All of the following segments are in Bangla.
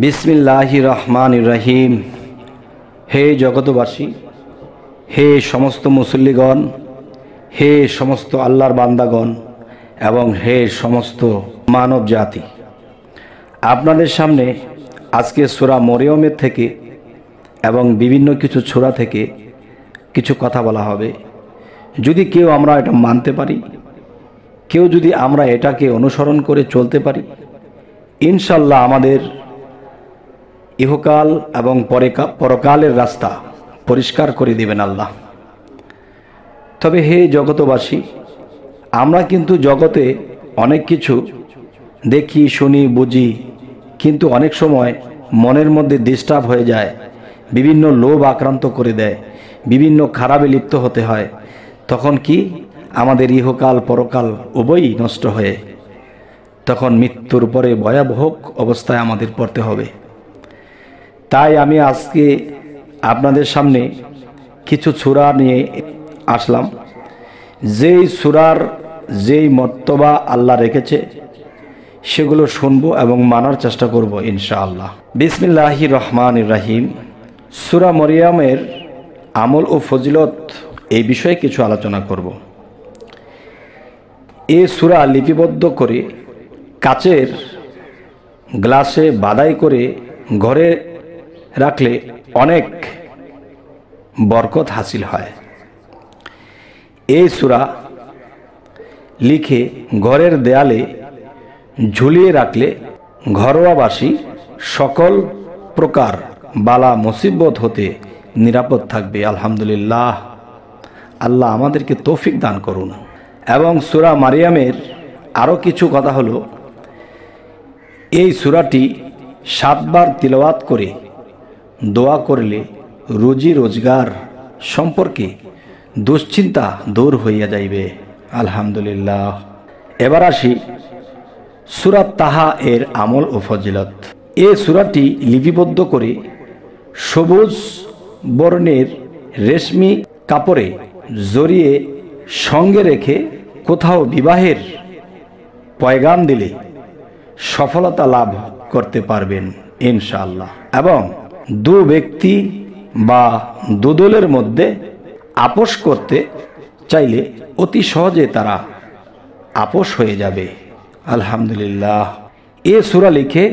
বিসমিল্লাহির রহমানির রহিম। হে জগতবাসী, হে সমস্ত মুসল্লিগণ, হে সমস্ত আল্লাহর বান্দাগণ এবং হে সমস্ত মানব জাতি, আপনাদের সামনে আজকে সূরা মরিয়মের থেকে এবং বিভিন্ন কিছু সূরা থেকে কিছু কথা বলা হবে। যদি কেউ আমরা এটা মানতে পারি, কেউ যদি আমরা এটাকে অনুসরণ করে চলতে পারি, ইনশাল্লাহ আমাদের ইহকাল এবং পরকালের রাস্তা পরিষ্কার করে দেবেন আল্লাহ। তবে হে জগতবাসী, আমরা কিন্তু জগতে অনেক কিছু দেখি, শুনি, বুঝি, কিন্তু অনেক সময় মনের মধ্যে ডিস্টার্ব হয়ে যায়, বিভিন্ন লোভ আক্রান্ত করে দেয়, বিভিন্ন খারাপে লিপ্ত হতে হয়। তখন কি আমাদের ইহকাল পরকাল উভয়ই নষ্ট হয়ে তখন মৃত্যুর পরে ভয়াবহ অবস্থায় আমাদের পড়তে হবে। তাই আমি আজকে আপনাদের সামনে কিছু সূরা নিয়ে আসলাম, যেই সূরার যেই মর্তবা আল্লাহ রেখেছে সেগুলো শুনবো এবং মানার চেষ্টা করব ইনশাআল্লাহ। বিসমিল্লাহির রহমানির রহিম। সূরা মরিয়মের আমল ও ফজিলত এই বিষয়ে কিছু আলোচনা করব। এই সূরা লিপিবদ্ধ করে কাচের গ্লাসে বাদাই করে ঘরে রাখলে অনেক বরকত হাসিল হয়। এই সূরা লিখে ঘরের দেয়ালে ঝুলিয়ে রাখলে ঘরোয়াবাসী সকল প্রকার বালা মুসিবত হতে নিরাপদ থাকবে। আলহামদুলিল্লাহ, আল্লাহ আমাদেরকে তৌফিক দান করুন। এবং সূরা মারিয়ামের আরও কিছু কথা হলো, এই সূরাটি 7 বার তিলাওয়াত করে দোয়া করলে রুজি রোজগার সম্পর্কে দুশ্চিন্তা দূর হইয়া যাইবে। আলহামদুলিল্লাহ। এবার আসি সূরা তাহা এর আমল ও ফজিলত। এই সূরাটি লিপিবদ্ধ করে সবুজ বর্ণের রেশমি কাপড়ে জড়িয়ে সঙ্গে রেখে কোথাও বিবাহের পয়গাম দিলে সফলতা লাভ করতে পারবেন ইনশাআল্লাহ। এবং দু ব্যক্তি বা দুদলের মধ্যে আপোষ করতে চাইলে অতি সহজে তারা আপোষ হয়ে যাবে। আলহামদুলিল্লাহ। এ সূরা লিখে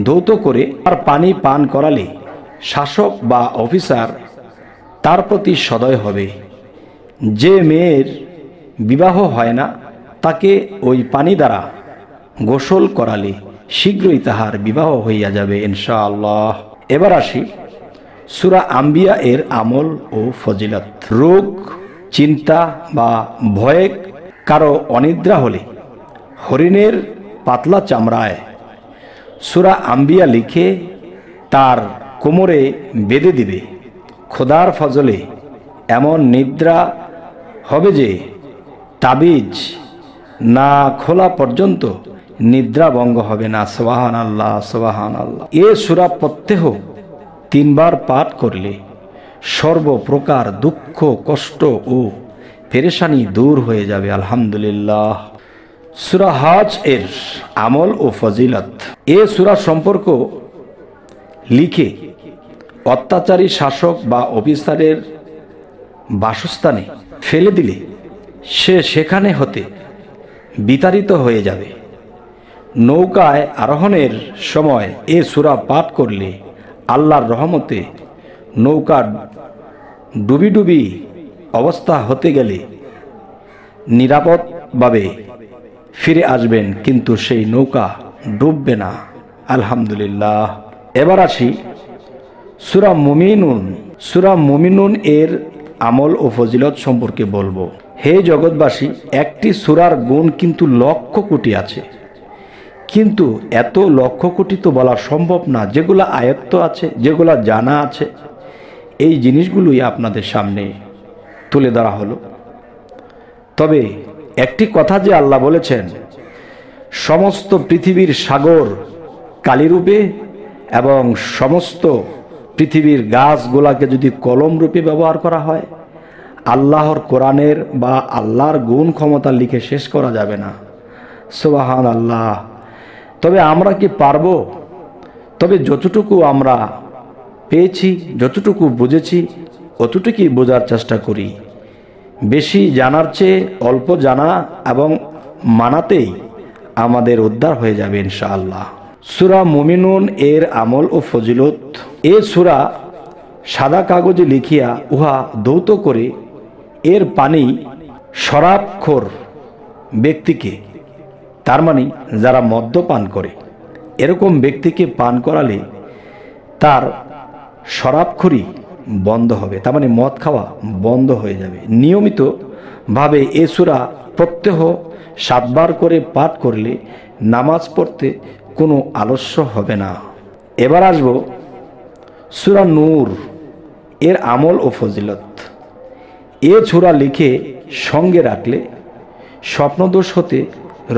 ধৌত করে আর পানি পান করালে শাসক বা অফিসার তার প্রতি সদয় হবে। যে মেয়ের বিবাহ হয় না তাকে ওই পানি দ্বারা গোসল করালে শীঘ্রই তাহার বিবাহ হইয়া যাবে ইনশাআল্লাহ। এবার আসি সূরা আম্বিয়া এর আমল ও ফজিলত। রোগ, চিন্তা বা ভয়ে কারো অনিদ্রা হলে হরিণের পাতলা চামড়ায় সূরা আম্বিয়া লিখে তার কোমরে বেঁধে দিবে। খোদার ফজলে এমন নিদ্রা হবে যে তাবিজ না খোলা পর্যন্ত নিদ্রা ভঙ্গ হবে না। সুবহানাল্লাহ, সুবহানাল্লাহ। এ সূরা প্রত্যহ 3 বার পাঠ করলে সর্বপ্রকার দুঃখ, কষ্ট ও পেরেশানি দূর হয়ে যাবে। আলহামদুলিল্লাহ। সূরা হজ এর আমল ও ফজিলত। এ সূরা সম্পর্ক লিখে অত্যাচারী শাসক বা অফিসারের বাসস্থানে ফেলে দিলে সে সেখানে হতে বিতাড়িত হয়ে যাবে। নৌকায় আরোহণের সময় এ সূরা পাঠ করলে আল্লাহর রহমতে নৌকা ডুবি ডুবি অবস্থা হতে গেলে নিরাপদভাবে ফিরে আসবেন, কিন্তু সেই নৌকা ডুববে না। আলহামদুলিল্লাহ। এবার আসি সূরা মুমিনুন। সূরা মুমিনুন এর আমল ও ফজিলত সম্পর্কে বলবো। হে জগৎবাসী, একটি সূরার গুণ কিন্তু লক্ষ কোটি আছে, কিন্তু এত লক্ষ কোটি তো বলা সম্ভব না। যেগুলো আয়ত্ত আছে, যেগুলো জানা আছে, এই জিনিসগুলোই আপনাদের সামনে তুলে ধরা হলো। তবে একটি কথা যে আল্লাহ বলেছেন, সমস্ত পৃথিবীর সাগর কালিরূপে এবং সমস্ত পৃথিবীর গাছগুলাকে যদি কলম রূপে ব্যবহার করা হয়, আল্লাহর কোরআনের বা আল্লাহর গুণ ক্ষমতা লিখে শেষ করা যাবে না। সুবহানাল্লাহ। তবে আমরা কি পারবো তবে যতটুকু আমরা পেয়েছি, যতটুকু বুঝেছি, অতটুকুই বোঝার চেষ্টা করি। বেশি জানার চেয়ে অল্প জানা এবং মানাতেই আমাদের উদ্ধার হয়ে যাবে ইনশাআল্লাহ। সূরা মুমিনুন এর আমল ও ফজিলত। এ সূরা সাদা কাগজে লিখিয়া উহা ধৌত করে এর পানি শরাবখোর ব্যক্তিকে, তার মানে যারা মদ্যপান করে, এরকম ব্যক্তিকে পান করালে তার শরাবখোরি বন্ধ হবে, তার মানে মদ খাওয়া বন্ধ হয়ে যাবে। নিয়মিতভাবে এ সূরা প্রত্যহ 7 বার করে পাঠ করলে নামাজ পড়তে কোনো আলস্য হবে না। এবার আসব সূরা নূর এর আমল ও ফজিলত। এ সূরা লিখে সঙ্গে রাখলে স্বপ্নদোষ হতে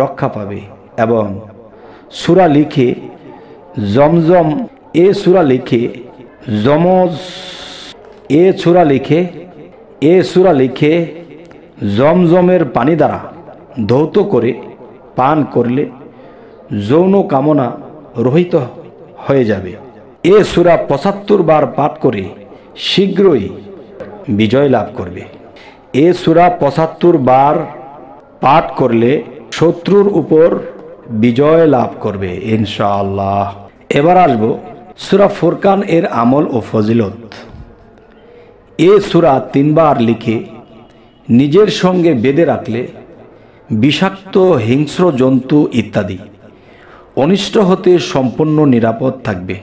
রক্ষা পাবে এবং সূরা লিখে জমজম এ সূরা লিখে জমজ এ সূরা লিখে জমজমের পানি দ্বারা ধৌত করে পান করলে যৌন কামনা রহিত হয়ে যাবে। এ সূরা 75 বার পাঠ করে শীঘ্রই বিজয় লাভ করবে। এ সূরা 75 বার পাঠ করলে শত্রুর উপর বিজয় লাভ করবে ইনশাআল্লাহ। এবার আসব সূরা ফুরকান এর আমল ও ফজিলত। এ সূরা 3 বার লিখে নিজের সঙ্গে বেঁধে রাখলে বিষাক্ত হিংস্র জন্তু ইত্যাদি অনিষ্ট হতে সম্পূর্ণ নিরাপদ থাকবে।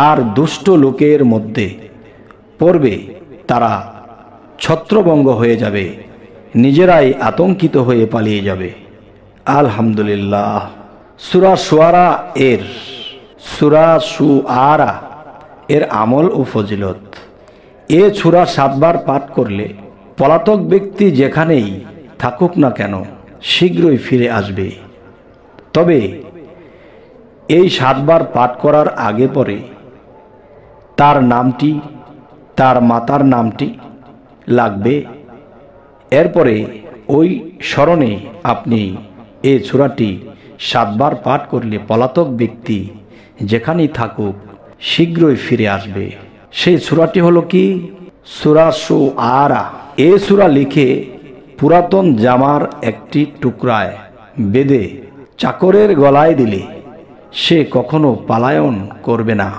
আর দুষ্ট লোকের মধ্যে পড়বে তারা ছত্রভঙ্গ হয়ে যাবে, নিজেরাই আতঙ্কিত হয়ে পালিয়ে যাবে। আলহামদুলিল্লাহ। সূরা শুআরা এর আমল ও ফজিলত। এ সূরা 7 বার পাঠ করলে পলাতক ব্যক্তি যেখানেই থাকুক না কেন শীঘ্রই ফিরে আসবে। তবে এই 7 বার পাঠ করার আগে পরে তার নামটি, তার মাতার নামটি লাগবে। এরপরে ওই স্মরণে আপনি এই সূরাটি 7 বার পাঠ করলে পলাতক ব্যক্তি যেখানেই থাকুক শীঘ্রই ফিরে আসবে। সেই সূরাটি হলো কি? সূরা শুআরা। এই সূরা লিখে পুরাতন জামার একটি টুকরায় বেঁধে চাকরের গলায় দিলে সে কখনো পলায়ন করবে না।